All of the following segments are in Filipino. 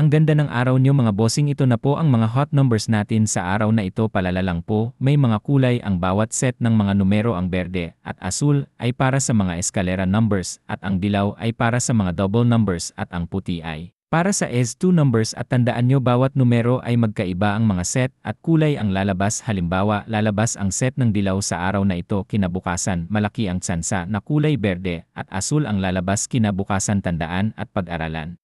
Ang ganda ng araw niyo mga bossing, ito na po ang mga hot numbers natin sa araw na ito. Palala lang po, may mga kulay ang bawat set ng mga numero. Ang berde at asul ay para sa mga eskalera numbers at ang dilaw ay para sa mga double numbers at ang puti ay para sa S2 numbers. At tandaan nyo, bawat numero ay magkaiba ang mga set at kulay ang lalabas. Halimbawa, lalabas ang set ng dilaw sa araw na ito, kinabukasan malaki ang tsansa na kulay berde at asul ang lalabas kinabukasan. Tandaan at pag-aralan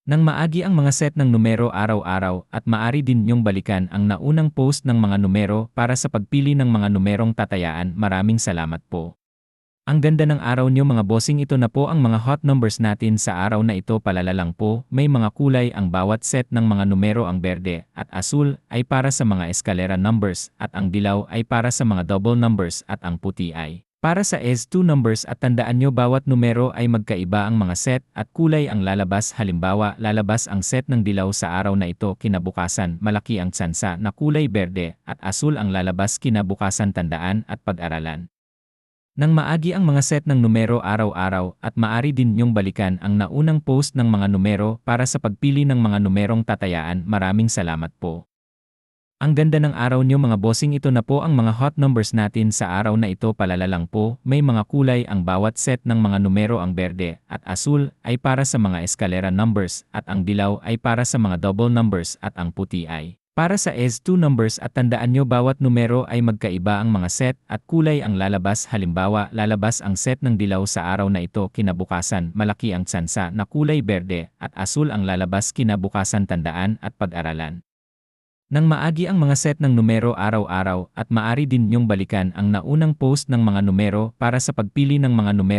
nang maagi ang mga set ng numero araw-araw at maaari din niyong balikan ang naunang post ng mga numero para sa pagpili ng mga numerong tatayaan. Maraming salamat po. Ang ganda ng araw niyo mga bossing, ito na po ang mga hot numbers natin sa araw na ito. Palala lang po, may mga kulay ang bawat set ng mga numero. Ang berde at asul ay para sa mga eskalera numbers at ang dilaw ay para sa mga double numbers at ang puti ay para sa S2 numbers. At tandaan nyo, bawat numero ay magkaiba ang mga set at kulay ang lalabas. Halimbawa, lalabas ang set ng dilaw sa araw na ito, kinabukasan malaki ang tsansa na kulay berde at asul ang lalabas kinabukasan. Tandaan at pag-aralan nang maagi ang mga set ng numero araw-araw at maaari din niyong balikan ang naunang post ng mga numero para sa pagpili ng mga numerong tatayaan. Maraming salamat po. Ang ganda ng araw niyo mga bossing, ito na po ang mga hot numbers natin sa araw na ito. Palala lang po, may mga kulay ang bawat set ng mga numero. Ang berde at asul ay para sa mga eskalera numbers at ang dilaw ay para sa mga double numbers at ang puti ay para sa S2 numbers. At tandaan nyo, bawat numero ay magkaiba ang mga set at kulay ang lalabas. Halimbawa, lalabas ang set ng dilaw sa araw na ito, kinabukasan malaki ang tsansa na kulay berde at asul ang lalabas kinabukasan. Tandaan at pag-aralan nang maagi ang mga set ng numero araw-araw at maaari din niyong balikan ang naunang post ng mga numero para sa pagpili ng mga numero.